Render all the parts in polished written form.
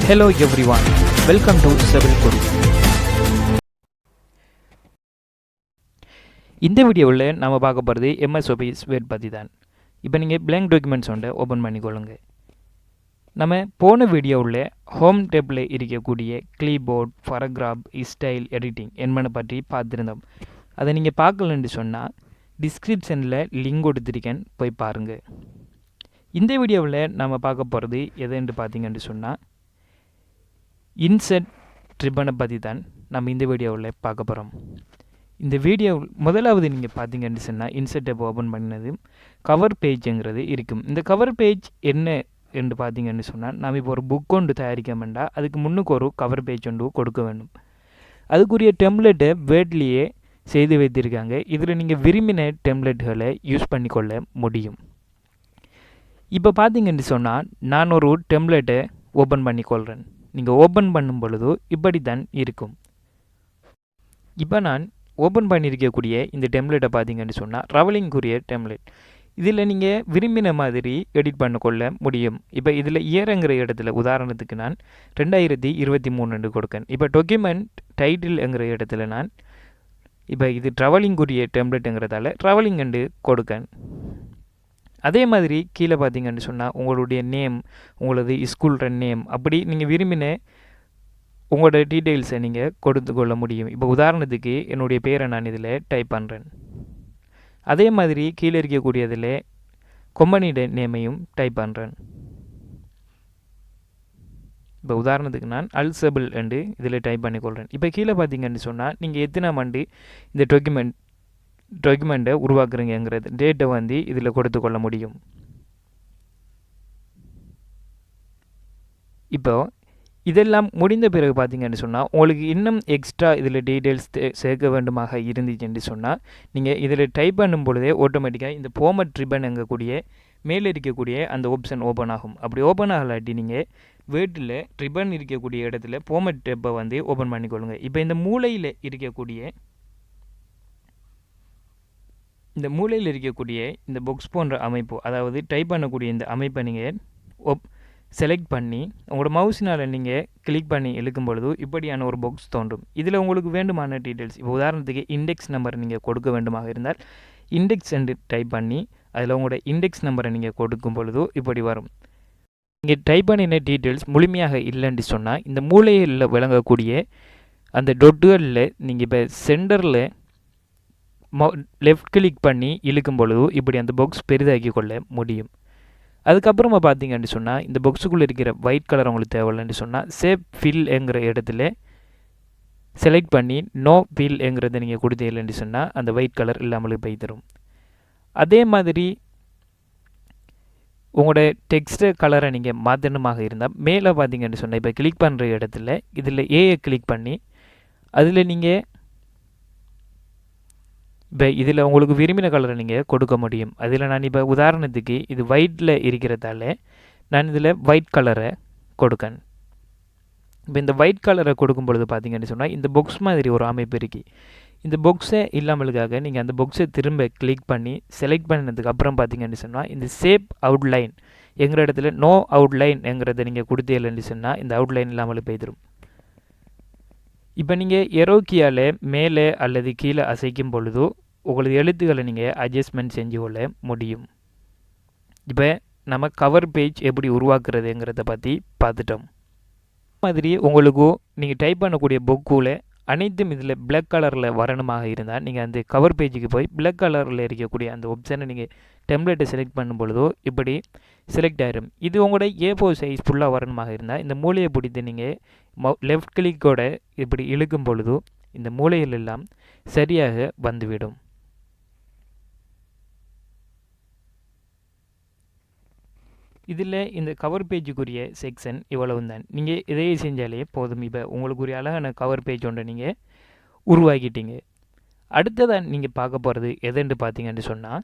Hello everyone, welcome to Civil Guru. இந்த வீடியோவில் நாம் பார்க்க போகிறது MS Office வேர்ட் பற்றி தான். இப்போ நீங்கள் blank documents ஒன்றை ஓப்பன் பண்ணிக்கொள்ளுங்க. நம்ம போன வீடியோவில் ஹோம் டேப்பில் இருக்கக்கூடிய கிளிபோர்ட், paragraph, ஸ்டைல் எடிட்டிங் என்பதை பற்றி பார்த்துருந்தோம். அதை நீங்கள் பார்க்கலன்னு சொன்னால் டிஸ்கிரிப்ஷனில் லிங்க் கொடுத்துருக்கேன், போய் பாருங்கள். இந்த வீடியோவில் நாம் பார்க்க போகிறது எதுன்னு பார்த்தீங்கன்னு சொன்னால் இன்செர்ட் ரிப்பனை பற்றி தான் நம்ம இந்த வீடியோவில் பார்க்க போகிறோம். இந்த வீடியோ முதலாவது நீங்கள் பார்த்தீங்கன்னு சொன்னால் இன்செர்ட் டேப் ஓப்பன் பண்ணினது கவர் பேஜுங்கிறது இருக்கும். இந்த கவர் பேஜ் என்ன என்று பார்த்தீங்கன்னு சொன்னால் நம்ம இப்போ ஒரு புக் ஒன்று தயாரிக்க வேண்டாம், அதுக்கு முன்னுக்கு ஒரு கவர் பேஜ் ஒன்று கொடுக்க வேண்டும். அதுக்குரிய டெம்ப்ளேட்டை வேர்ட்லேயே செய்து வைத்திருக்காங்க. இதில் நீங்கள் விரும்பின டெம்ப்ளேட்டுகளை யூஸ் பண்ணிக்கொள்ள முடியும். இப்போ பார்த்தீங்கன்னு சொன்னால் நான் ஒரு டெம்ப்ளேட்டை ஓப்பன் பண்ணிக்கொள்கிறேன். நீங்கள் ஓப்பன் பண்ணும் பொழுது இப்படி தான் இருக்கும். இப்போ நான் ஓப்பன் பண்ணியிருக்கக்கூடிய இந்த டெம்ப்ளேட்டை பார்த்தீங்கன்னு சொன்னால் ட்ராவலிங்குரிய டெம்ப்ளேட். இதில் நீங்கள் விரும்பின மாதிரி எடிட் பண்ணிக்கொள்ள முடியும். இப்போ இதில் இயர்ங்கிற இடத்துல உதாரணத்துக்கு நான் 2023 கொடுக்கேன். இப்போ டாக்குமெண்ட் டைட்டில்ங்கிற இடத்துல நான் இப்போ இது ட்ராவலிங்குரிய டெம்ப்ளேட்டுங்கிறதால ட்ராவலிங் என்று கொடுக்கேன். அதே மாதிரி கீழே பார்த்தீங்கன்னு சொன்னால் உங்களுடைய நேம், உங்களது ஸ்கூல் நேம், அப்படி நீங்கள் விரும்பின உங்களோட டீட்டெயில்ஸை நீங்கள் கொடுத்து கொள்ள முடியும். இப்போ உதாரணத்துக்கு என்னுடைய பேரை நான் இதில் டைப் பண்ணுறேன். அதே மாதிரி கீழே இருக்கக்கூடியதில் கம்பெனியோட நேமையும் டைப் பண்ணுறேன். இப்போ உதாரணத்துக்கு நான் அல்சபிள் என்று இதில் டைப் பண்ணிக்கொள்கிறேன். இப்போ கீழே பார்த்தீங்கன்னு சொன்னால் நீங்கள் எத்தனை ஆண்டு இந்த டாக்குமெண்ட்டை உருவாக்குறீங்கிறது டேட்டை வந்து இதில் கொடுத்து கொள்ள முடியும். இப்போ இதெல்லாம் முடிந்த பிறகு பார்த்தீங்கன்னு சொன்னால் உங்களுக்கு இன்னும் எக்ஸ்ட்ரா இதில் டீட்டெயில்ஸ் சேர்க்க வேண்டுமாக இருந்துச்சுன்னு சொன்னால் நீங்கள் இதில் டைப் பண்ணும் பொழுதே ஆட்டோமேட்டிக்காக இந்த ஃபார்மட் ரிப்பன் எங்கக்கூடிய மேலே இருக்கக்கூடிய அந்த ஆப்ஷன் ஓப்பன் ஆகும். அப்படி ஓப்பன் ஆகலாட்டி நீங்கள் வேர்டில் ரிப்பன் இருக்கக்கூடிய இடத்துல ஃபார்மட் டேப்பை வந்து ஓப்பன் பண்ணிக்கொள்ளுங்க. இப்போ இந்த மூலையில் இருக்கக்கூடிய இந்த பாக்ஸ் போன்ற அமைப்பு, அதாவது டைப் பண்ணக்கூடிய இந்த அமைப்பை நீங்கள் செலக்ட் பண்ணி உங்களோட மவுஸினால் நீங்கள் கிளிக் பண்ணி இழுக்கும் பொழுது இப்படியான ஒரு பாக்ஸ் தோன்றும். இதில் உங்களுக்கு வேண்டுமான டீட்டெயில்ஸ், இப்போ உதாரணத்துக்கு இண்டெக்ஸ் நம்பர் நீங்கள் கொடுக்க வேண்டுமாக இருந்தால் இண்டெக்ஸ் என்று டைப் பண்ணி அதில் உங்களோட இண்டெக்ஸ் நம்பரை நீங்கள் கொடுக்கும் பொழுது இப்படி வரும். நீங்கள் டைப் பண்ணின டீட்டெயில்ஸ் முழுமையாக இல்லைன்னு சொன்னால் இந்த மூலையில் விளங்கக்கூடிய அந்த டொட்டுகளில் நீங்கள் இப்போ சென்டரில் லெஃப்ட் கிளிக் பண்ணி இழுக்கும் பொழுது இப்படி அந்த பாக்ஸ் பெரிதாக்கி கொள்ள முடியும். அதுக்கப்புறமா பார்த்தீங்கன்னு சொன்னால் இந்த பாக்ஸுக்குள்ளே இருக்கிற ஒயிட் கலர் உங்களுக்கு தேவையில்லைன்னு சொன்னால் சேவ் ஃபில்ங்கிற இடத்துல செலக்ட் பண்ணி நோ ஃபில்ங்கிறத நீங்கள் கொடுத்தீங்கன்னு சொன்னால் அந்த ஒயிட் கலர் இல்லாமலே போய் தரும். அதே மாதிரி உங்களோட டெக்ஸ்ட் கலரை நீங்கள் மாற்றணுமாக இருந்தால் மேலே பார்த்தீங்கன்னு சொன்னால் இப்போ கிளிக் பண்ணுற இடத்துல இதில் ஏஐ கிளிக் பண்ணி அதில் நீங்கள் இப்போ இதில் உங்களுக்கு விரும்பின கலரை நீங்கள் கொடுக்க முடியும். அதில் நான் இப்போ உதாரணத்துக்கு இது ஒயிட்டில் இருக்கிறதால நான் இதில் ஒயிட் கலரை கொடுக்கேன். இப்போ இந்த ஒயிட் கலரை கொடுக்கும் பொழுது பார்த்தீங்கன்னு சொன்னால் இந்த பாக்ஸ் மாதிரி ஒரு அமைப்பு இருக்குது. இந்த பாக்ஸை இல்லாமலுக்காக நீங்கள் அந்த பாக்ஸை திரும்ப கிளிக் பண்ணி செலக்ட் பண்ணினதுக்கு அப்புறம் பார்த்தீங்கன்னு சொன்னால் இந்த சேப் அவுட்லைன் எங்கிற இடத்துல நோ அவுட்லைன்ங்கிறத நீங்கள் கொடுத்தீங்கன்னு சொன்னால் இந்த அவுட்லைன் இல்லாமல் போய்திரும். இப்போ நீங்கள் எரோக்கியால் மேலே அல்லது கீழே அசைக்கும் பொழுது உங்களது எழுத்துக்களை நீங்கள் அட்ஜஸ்ட்மெண்ட் செஞ்சு கொள்ள முடியும். இப்போ நம்ம கவர் பேஜ் எப்படி உருவாக்குறதுங்கிறத பற்றி பார்த்துட்டோம். மாதிரி உங்களுக்கு நீங்கள் டைப் பண்ணக்கூடிய புக்கில் அனைத்தும் இதில் பிளாக் கலரில் வரணுமாக இருந்தால் நீங்கள் அந்த கவர் பேஜுக்கு போய் பிளாக் கலரில் இருக்கக்கூடிய அந்த ஆப்ஷனை நீங்கள் டெம்ப்ளேட்டை செலக்ட் பண்ணும் பொழுதோ இப்படி செலக்ட் ஆகிடும். இது உங்களோட A4 சைஸ் ஃபுல்லாக வரணுமாக இருந்தால் இந்த மூலையை பிடித்து நீங்கள் லெஃப்ட் கிளிக்கோட இப்படி இழுக்கும் பொழுது இந்த மூலையிலெல்லாம் சரியாக வந்துவிடும். இதில் இந்த கவர் பேஜுக்குரிய செக்ஷன் இவ்வளவு தான். நீங்கள் இதையே செஞ்சாலே போதும். இப்போ உங்களுக்குரிய அழகான கவர் பேஜ் ஒன்றை நீங்கள் உருவாக்கிட்டீங்க. அடுத்ததான் நீங்கள் பார்க்க போகிறது எதுன்னு பார்த்தீங்கன்னு சொன்னால்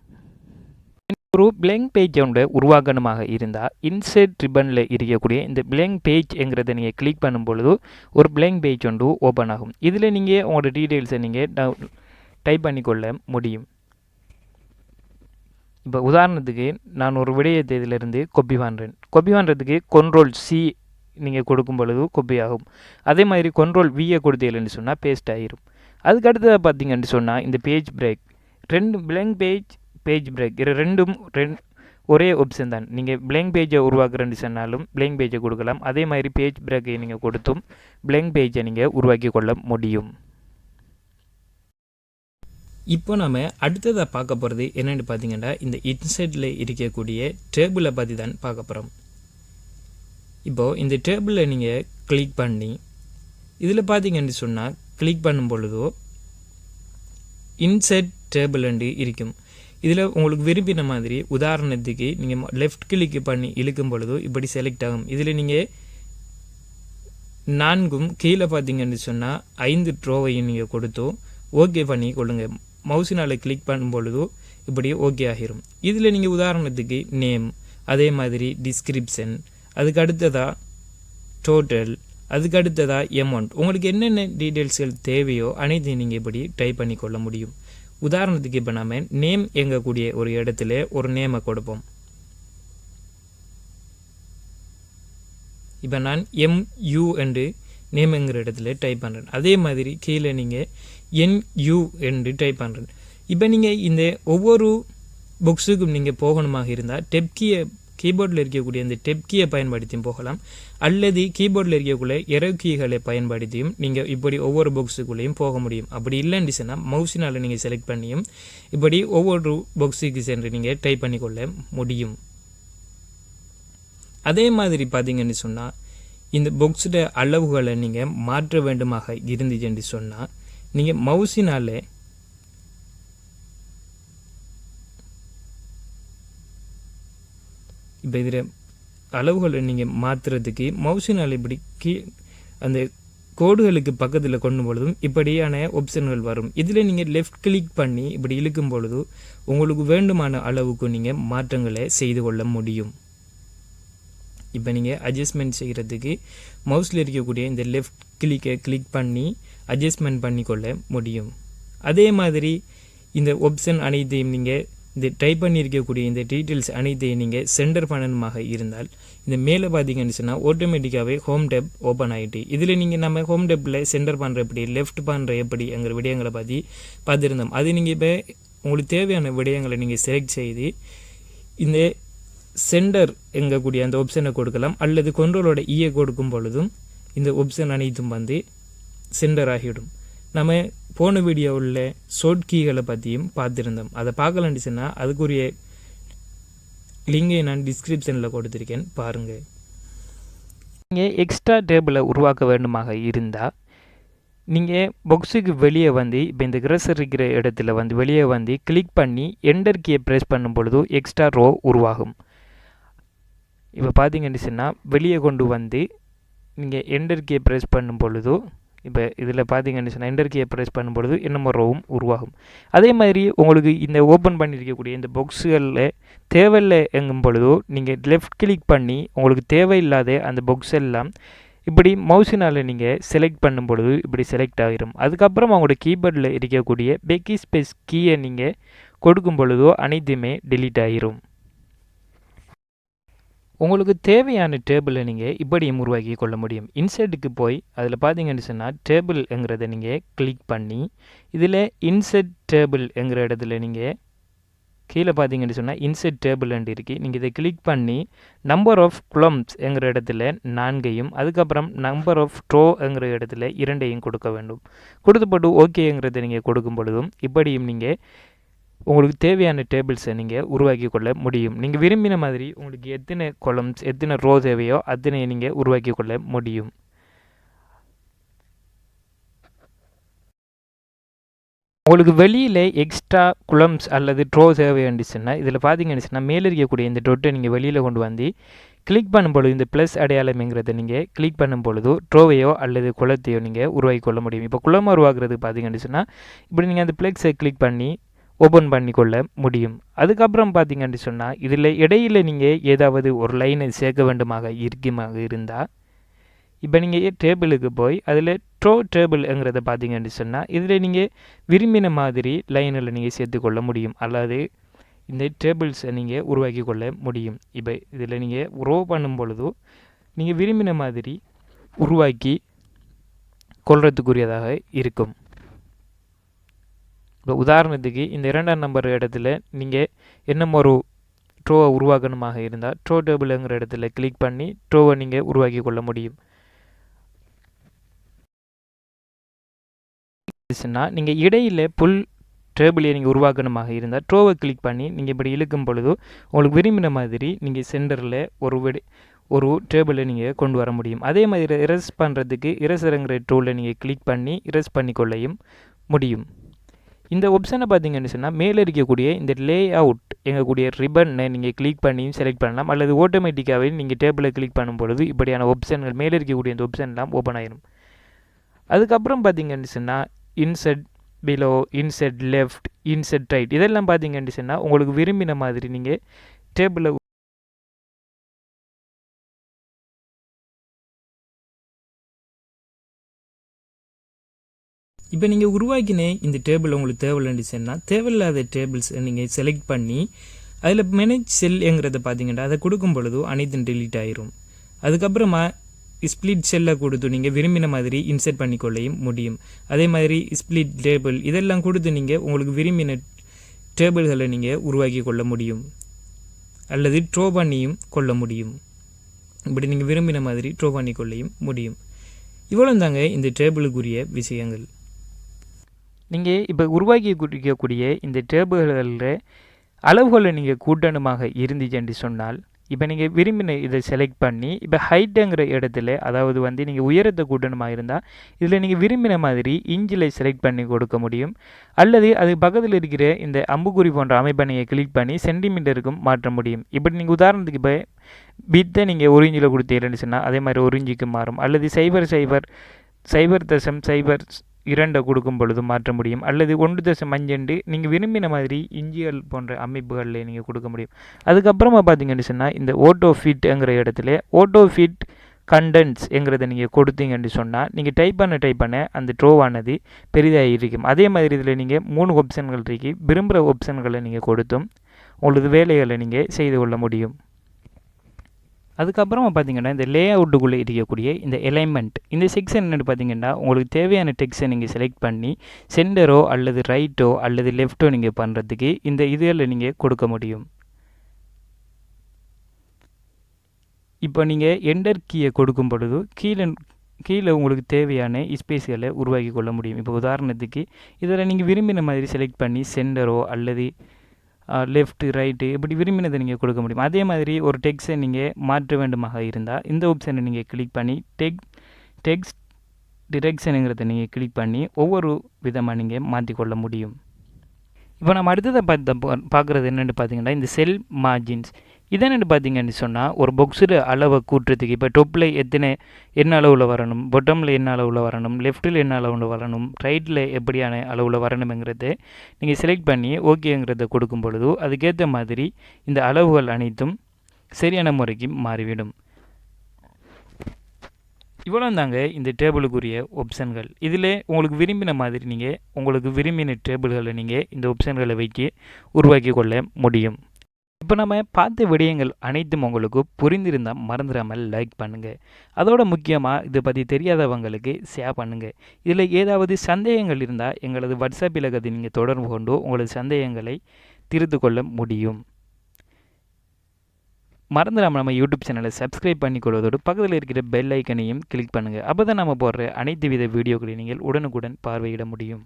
ஒரு பிளாங்க் பேஜ் ஒன்று உருவாக்கணுமாக இருந்தால் இன்செர்ட் ரிப்பனில் இருக்கக்கூடிய இந்த பிளாங்க் பேஜ்ங்கிறத நீங்கள் கிளிக் பண்ணும் பொழுது ஒரு பிளாங்க் பேஜ் ஒன்று ஓப்பன் ஆகும். இதில் நீங்கள் உங்களோட டீட்டெயில்ஸை நீங்கள் டைப் பண்ணிக்கொள்ள முடியும். இப்போ உதாரணத்துக்கு நான் ஒரு விடயத்தை இதிலிருந்து கொப்பி பண்ணுறேன். கொப்பி பண்ணுறதுக்கு Ctrl+C நீங்கள் கொடுக்கும் பொழுது காப்பி ஆகும். அதே மாதிரி கண்ட்ரோல் வியை கொடுத்தீங்கன்னு சொன்னால் பேஸ்ட் ஆகிரும். அதுக்கு அடுத்ததாக பார்த்தீங்கன்னு சொன்னால் இந்த பேஜ் பிரேக், ரெண்டு blank பேஜ் பிரேக் இது ரெண்டும் ஒரே ஆப்ஷன் தான். நீங்கள் blank பேஜை உருவாக்குறேன்னு சொன்னாலும் blank பேஜை கொடுக்கலாம். அதே மாதிரி பேஜ் பிரேக்கை நீங்கள் கொடுத்தும் blank பேஜை நீங்கள் உருவாக்கி கொள்ள முடியும். இப்போ நம்ம அடுத்ததாக பார்க்க போகிறது என்னென்னு பார்த்தீங்கன்னா இந்த இன்சைட்டில் இருக்கக்கூடிய டேபிளை பற்றி தான் பார்க்க போகிறோம். இப்போது இந்த டேபிளில் நீங்கள் கிளிக் பண்ணி இதில் பார்த்தீங்கன்னு சொன்னால் கிளிக் பண்ணும் பொழுதோ இன்சைட் டேபிள் இருக்கும். இதில் உங்களுக்கு விரும்பின மாதிரி உதாரணத்துக்கு நீங்கள் லெஃப்ட் கிளிக் பண்ணி இழுக்கும் பொழுதோ இப்படி செலக்ட் ஆகும். இதில் நீங்கள் 4ம் கீழே பார்த்தீங்கன்னு சொன்னால் 5 ட்ரோவையும் நீங்கள் கொடுத்தோ ஓகே பண்ணி கொள்ளுங்கள். மவுசினால் கிளிக் பண்ணும் பொழுதோ இப்படி ஓகே ஆகிரும். இதில் நீங்கள் உதாரணத்துக்கு நேம், அதே மாதிரி டிஸ்கிரிப்ஷன், அதுக்கு அடுத்ததாக டோட்டல், அதுக்கு அடுத்ததாக அமௌண்ட், உங்களுக்கு என்னென்ன டீட்டெயில்ஸ்கள் தேவையோ அனைத்தையும் நீங்கள் இப்படி டைப் பண்ணி கொள்ள முடியும். உதாரணத்துக்கு இப்போ நம்ம நேம் எங்கக்கூடிய ஒரு இடத்துல ஒரு நேமை கொடுப்போம். இப்போ நான் MU என்று நேம்ங்கிற இடத்துல டைப் பண்ணுறேன். அதே மாதிரி கீழே நீங்கள் NU என்று டைப் பண்ணுறேன். இப்போ நீங்கள் இந்த ஒவ்வொரு புக்ஸுக்கும் நீங்கள் போகணுமாக இருந்தால் டெப்கியை கீபோர்டில் இருக்கக்கூடிய இந்த டெப்கியை பயன்படுத்தியும் போகலாம். அல்லது கீபோர்டில் இருக்கக்கூடிய எரவ் கீகளை பயன்படுத்தியும் நீங்கள் இப்படி ஒவ்வொரு புக்ஸுக்குள்ளேயும் போக முடியும். அப்படி இல்லைன்னு சொன்னால் மவுசினால் நீங்கள் செலக்ட் பண்ணியும் இப்படி ஒவ்வொரு புக்ஸுக்கு சென்று நீங்கள் டைப் பண்ணிக்கொள்ள முடியும். அதே மாதிரி பார்த்தீங்கன்னு சொன்னால் இந்த புக்ஸோட அளவுகளை நீங்கள் மாற்ற வேண்டுமாக இருந்துச்சுன்னு சொன்னால் நீங்கள் மவுசினால் இப்போ இதில் அளவுகளை நீங்கள் மாற்றுறதுக்கு மவுசினால் இப்படி அந்த கோடுகளுக்கு பக்கத்தில் கொண்டு பொழுதும் இப்படியான ஆப்ஷன்கள் வரும். இதில் நீங்கள் லெஃப்ட் கிளிக் பண்ணி இப்படி இழுக்கும் பொழுது உங்களுக்கு வேண்டுமான அளவுக்கு நீங்கள் மாற்றங்களை செய்து கொள்ள முடியும். இப்போ நீங்கள் அட்ஜஸ்ட்மெண்ட் செய்கிறதுக்கு மவுஸில் இருக்கக்கூடிய இந்த லெஃப்ட் கிளிக்கை கிளிக் பண்ணி அட்ஜஸ்ட்மெண்ட் பண்ணிக்கொள்ள முடியும். அதே மாதிரி இந்த ஆப்ஷன் அனைத்தையும் நீங்கள் இந்த டைப் பண்ணியிருக்கக்கூடிய இந்த டீட்டெயில்ஸ் அனைத்தையும் நீங்கள் சென்டர் பண்ணணுமாக இருந்தால் இந்த மேலே பார்த்தீங்கன்னு சொன்னால் ஆட்டோமேட்டிக்காகவே ஹோம் டேப் ஓப்பன் ஆகிட்டு இதில் நீங்கள் நம்ம ஹோம் டேப்பில் சென்டர் பண்ணுற எப்படி, லெஃப்ட் பண்ணுற எப்படிங்கிற விடயங்களை பார்த்துருந்தோம். அது நீங்கள் இப்போ உங்களுக்கு தேவையான விடயங்களை நீங்கள் செலக்ட் செய்து இந்த சென்டர் எங்கக்கூடிய அந்த ஆப்ஷனை கொடுக்கலாம். அல்லது கண்ட்ரோலோட ஈயை கொடுக்கும் பொழுதும் இந்த ஆப்ஷன் அனைத்தும் சென்டர் ஆகிவிடும். நம்ம போன வீடியோவில் ஷார்ட் கீகளை பற்றியும் பார்த்துருந்தோம். அதை பார்க்கலான்னு சொன்னால் அதுக்குரிய லிங்கை நான் டிஸ்கிரிப்ஷனில் கொடுத்துருக்கேன், பாருங்கள். நீங்கள் எக்ஸ்ட்ரா டேபிளை உருவாக்க வேண்டுமாக இருந்தால் நீங்கள் பாக்ஸுக்கு வெளியே இப்போ இந்த கிரசர் இருக்கிற இடத்துல வெளியே கிளிக் பண்ணி என்டர் கீயை ப்ரெஸ் பண்ணும் பொழுது எக்ஸ்ட்ரா ரோ உருவாகும். இப்போ பார்த்தீங்கன்னு சொன்னால் வெளியே கொண்டு நீங்கள் என்டர் கீயை ப்ரெஸ் பண்ணும் பொழுதோ இப்போ இதில் பார்த்தீங்கன்னு சொன்னால் என்டர் கீயை ப்ரெஸ் பண்ணும் பொழுது இன்னும் ரோவும் உருவாகும். அதே மாதிரி உங்களுக்கு இந்த ஓப்பன் பண்ணியிருக்கக்கூடிய இந்த பாக்ஸுகளில் தேவையில்லை எங்கும் பொழுதோ நீங்கள் லெஃப்ட் கிளிக் பண்ணி உங்களுக்கு தேவையில்லாத அந்த பாக்ஸ் எல்லாம் இப்படி மவுசினால் நீங்கள் செலக்ட் பண்ணும் பொழுது இப்படி செலக்ட் ஆகிரும். அதுக்கப்புறம் அவங்களோட கீபோர்டில் இருக்கக்கூடிய பேக்கி ஸ்பேஸ் கீயை நீங்கள் கொடுக்கும் பொழுதோ அனைத்துமே டெலீட் ஆகிரும். உங்களுக்கு தேவையான டேபிளை நீங்கள் இப்படியும் உருவாக்கி கொள்ள முடியும். இன்செட்டுக்கு போய் அதில் பார்த்தீங்கன்னு சொன்னால் டேபிள்ங்கிறத நீங்கள் கிளிக் பண்ணி இதில் இன்செட் டேபிள்ங்கிற இடத்துல நீங்கள் கீழே பார்த்தீங்கன்னு சொன்னால் இன்செட் டேபிள்ன்ட்டு இருக்குது. நீங்கள் இதை கிளிக் பண்ணி நம்பர் ஆஃப் குளம்ஸ்ங்கிற இடத்துல 4ஐயும் அதுக்கப்புறம் நம்பர் ஆஃப் ட்ரோங்கிற இடத்துல 2ஐயும் கொடுக்க வேண்டும். கொடுத்துப்பட்டு ஓகேங்கிறத நீங்கள் கொடுக்கும் பொழுதும் இப்படியும் நீங்கள் உங்களுக்கு தேவையான டேபிள்ஸை நீங்கள் உருவாக்கி கொள்ள முடியும். நீங்கள் விரும்பின மாதிரி உங்களுக்கு எத்தனை காலம்ஸ் எத்தனை ரோ தேவையோ அத்தனை நீங்கள் உருவாக்கி கொள்ள முடியும். உங்களுக்கு வெளியில் எக்ஸ்ட்ரா குளம்ஸ் அல்லது ட்ரோ தேவையாண்டுச்சுன்னா இதில் பார்த்தீங்கன்னு மேலே இருக்கக்கூடிய இந்த டொட்டை நீங்கள் வெளியில் கொண்டு கிளிக் பண்ணும் பொழுது இந்த ப்ளஸ் அடையாளம்ங்கிறத நீங்கள் கிளிக் பண்ணும் பொழுது ட்ரோவையோ அல்லது குளத்தையோ நீங்கள் உருவாக்கி கொள்ள முடியும். இப்போ குளம் உருவாக்குறதுக்கு பார்த்தீங்கன்னு இப்படி நீங்கள் அந்த ப்ளக்ஸை கிளிக் பண்ணி ஓப்பன் பண்ணிக்கொள்ள முடியும். அதுக்கப்புறம் பார்த்தீங்கன்னு சொன்னால் இதில் இடையில் நீங்கள் ஏதாவது ஒரு லைனை சேர்க்க வேண்டுமாக இருந்தால் இப்போ நீங்கள் டேபிளுக்கு போய் அதில் ட்ரோ டேபிள்ங்கிறத பார்த்தீங்கன்னு சொன்னால் இதில் நீங்கள் விரும்பின மாதிரி லைனில் நீங்கள் சேர்த்துக்கொள்ள முடியும். அல்லது இந்த டேபிள்ஸை நீங்கள் உருவாக்கி கொள்ள முடியும். இப்போ இதில் நீங்கள் ரோ பண்ணும் பொழுது நீங்கள் விரும்பின மாதிரி உருவாக்கி கொள்றதுக்குரியதாக இருக்கும். இப்போ உதாரணத்துக்கு இந்த 2ஆம் நம்பர் இடத்துல நீங்கள் என்னமோ ஒரு ட்ரோவை உருவாக்கணுமாக இருந்தால் ட்ரோ டேபிளுங்கிற இடத்துல கிளிக் பண்ணி ட்ரோவை நீங்கள் உருவாக்கி கொள்ள முடியும். நீங்கள் இடையில் புல் டேபிளை நீங்கள் உருவாக்கணுமாக இருந்தால் ட்ரோவை கிளிக் பண்ணி நீங்கள் இப்படி இழுக்கும் பொழுது உங்களுக்கு விரும்பின மாதிரி நீங்கள் சென்டரில் ஒரு டேபிளை நீங்கள் கொண்டு வர முடியும். அதே மாதிரி இரஸ் பண்ணுறதுக்கு இரஸ்ங்கிற டூலில் நீங்கள் கிளிக் பண்ணி இரஸ் பண்ணிக்கொள்ளையும் முடியும். இந்த ஆப்ஷனை பார்த்தீங்கன்னு சொன்னால் மேலே இருக்கக்கூடிய இந்த லே அவுட் எங்கக்கூடிய ரிப்பனை நீங்கள் கிளிக் பண்ணியும் செலக்ட் பண்ணலாம். அல்லது ஆட்டோமேட்டிக்காகவே நீங்கள் டேபிளை கிளிக் பண்ணும் பொழுது இப்படியான ஆப்ஷன்கள் மேலே இருக்கக்கூடிய இந்த ஆப்ஷன்லாம் ஓப்பன் ஆயிடும். அதுக்கப்புறம் பார்த்தீங்கன்னு சொன்னால் inset below, inset left, inset right இதெல்லாம் பார்த்தீங்கன்னு சொன்னால் உங்களுக்கு விரும்பின மாதிரி நீங்கள் டேபிளை இப்போ நீங்கள் உருவாக்கின இந்த டேபிள் உங்களுக்கு தேவையில்லைன்னு சொன்னால் தேவையில்லாத டேபிள்ஸ் நீங்கள் செலக்ட் பண்ணி அதில் மேனேஜ் செல்ங்கிறத பார்த்தீங்கன்னா அதை கொடுக்கும் பொழுது அனைத்தும் டெலீட் ஆயிரும். அதுக்கப்புறமா ஸ்ப்ளிட் செல்லை கொடுத்து நீங்கள் விரும்பின மாதிரி இன்செர்ட் பண்ணிக்கொள்ளையும் முடியும். அதே மாதிரி ஸ்ப்ளிட் டேபிள் இதெல்லாம் கொடுத்து நீங்கள் உங்களுக்கு விரும்பின டேபிள்களை நீங்கள் உருவாக்கி கொள்ள முடியும் அல்லது ட்ரோ பண்ணியும் கொள்ள முடியும். இப்படி நீங்கள் விரும்பின மாதிரி ட்ரோ பண்ணிக்கொள்ளையும் முடியும். இவ்வளோ தாங்க இந்த டேபிளுக்குரிய விஷயங்கள். நீங்கள் இப்போ உருவாக்கி கொடுக்கக்கூடிய இந்த டேபிள்களில் அளவுகளை நீங்கள் கூட்டணுமாக இருந்துச்சுன்னு சொன்னால் இப்போ நீங்கள் விரும்பின இதை செலக்ட் பண்ணி இப்போ ஹைட்டுங்கிற இடத்துல அதாவது வந்து நீங்கள் உயரத்தை கூட்டணுமாக இருந்தால் இதில் நீங்கள் விரும்பின மாதிரி இன்ச்சில் செலக்ட் பண்ணி கொடுக்க முடியும். அல்லது அது பக்கத்தில் இருக்கிற இந்த அம்புக்குறி போன்ற அமைப்பை நீங்கள் கிளிக் பண்ணி சென்டிமீட்டருக்கும் மாற்ற முடியும். இப்படி நீங்கள் உதாரணத்துக்கு இப்போ பித்தை நீங்கள் 1 இன்ச்சில் கொடுத்தீங்கன்னு சொன்னால் அதே மாதிரி 1 இன்ச்சுக்கு மாறும். அல்லது 0.002 கொடுக்கும் பொழுது மாற்ற முடியும். அல்லது 1.5 நீங்கள் விரும்பின மாதிரி இஞ்சிகள் போன்ற அமைப்புகளில் நீங்கள் கொடுக்க முடியும். அதுக்கப்புறமா பார்த்தீங்கன்னு சொன்னால் இந்த ஓட்டோ ஃபிட்ங்கிற இடத்துல ஓட்டோ ஃபிட் கண்டென்ட்ஸ்ங்கிறத நீங்கள் கொடுத்தீங்கன்னு சொன்னால் நீங்கள் டைப் பண்ண அந்த ட்ரோவானது பெரிதாக இருக்கும். அதே மாதிரி இதில் நீங்கள் 3 ஆப்ஷன்கள் இருக்கு. விரும்புகிற ஆப்ஷன்களை நீங்கள் கொடுத்தும் உங்களது வேலைகளை நீங்கள் செய்து கொள்ள முடியும். அதுக்கப்புறமா பார்த்தீங்கன்னா இந்த லே அவுட்டுக்குள்ளே இருக்கக்கூடிய இந்த எலைன்மெண்ட் இந்த செக்ஷன் என்னென்னு பார்த்தீங்கன்னா உங்களுக்கு தேவையான டெக்ஸ்ட்டை நீங்கள் செலக்ட் பண்ணி சென்டரோ அல்லது ரைட்டோ அல்லது லெஃப்ட்டோ நீங்கள் பண்ணுறதுக்கு இந்த இதில் நீங்கள் கொடுக்க முடியும். இப்போ நீங்கள் என்டர் கீயை கொடுக்கும் பொழுது கீழே உங்களுக்கு தேவையான ஸ்பேஸ்களை உருவாக்கி கொள்ள முடியும். இப்போ உதாரணத்துக்கு இதில் நீங்கள் விரும்பின மாதிரி செலக்ட் பண்ணி சென்டரோ அல்லது லெஃப்ட்டு ரைட்டு இப்படி விரும்பினதை நீங்கள் கொடுக்க முடியும். அதே மாதிரி ஒரு டெக்ஸ்ட்டை நீங்கள் மாற்ற வேண்டுமாக இருந்தால் இந்த ஆப்ஷனை நீங்கள் கிளிக் பண்ணி டெக்ஸ்ட் டிரெக்ஷனுங்கிறத நீங்கள் கிளிக் பண்ணி ஒவ்வொரு விதமாக நீங்கள் மாற்றிக்கொள்ள முடியும். இப்போ நம்ம அடுத்ததை பார்க்குறது என்னென்னு பார்த்தீங்கன்னா இந்த செல் மார்ஜின்ஸ் இதென்னு பார்த்தீங்கன்னு சொன்னால் ஒரு பாக்ஸில் அளவை கூட்டுறதுக்கு இப்போ டொப்பில் என்ன அளவில் வரணும், பொட்டமில் என்ன அளவில் வரணும், லெஃப்ட்டில் என்ன அளவில் வரணும், ரைட்டில் எப்படியான அளவில் வரணுங்கிறத நீங்கள் செலக்ட் பண்ணி ஓகேங்கிறத கொடுக்கும் பொழுது அதுக்கேற்ற மாதிரி இந்த அளவுகள் அனைத்தும் சரியான முறைக்கு மாறிவிடும். இவ்வளோ தாங்க இந்த டேபிளுக்குரிய ஆப்ஷன்கள். இதில் உங்களுக்கு விரும்பின மாதிரி நீங்கள் உங்களுக்கு விரும்பின டேபிள்களை நீங்கள் இந்த ஆப்ஷன்களை வைக்க உருவாக்கி கொள்ள முடியும். இப்போ நம்ம பார்த்த விடயங்கள் அனைத்தும் உங்களுக்கு புரிந்திருந்தால் மறந்துடாமல் லைக் பண்ணுங்கள். அதோட முக்கியமாக இதை பற்றி தெரியாதவங்களுக்கு ஷேர் பண்ணுங்கள். இதில் ஏதாவது சந்தேகங்கள் இருந்தால் எங்களது வாட்ஸ்அப் இலக்கத்தை நீங்கள் தொடர்பு கொண்டு உங்களது சந்தேகங்களை தீர்த்து கொள்ள முடியும். மறந்துடாமல் நம்ம யூடியூப் சேனலை சப்ஸ்கிரைப் பண்ணிக்கொள்வதோடு பக்கத்தில் இருக்கிற பெல் ஐக்கனையும் கிளிக் பண்ணுங்கள். அப்போ தான் நம்ம போடுற அனைத்து வித வீடியோக்களையும் நீங்கள் உடனுக்குடன் பார்வையிட முடியும்.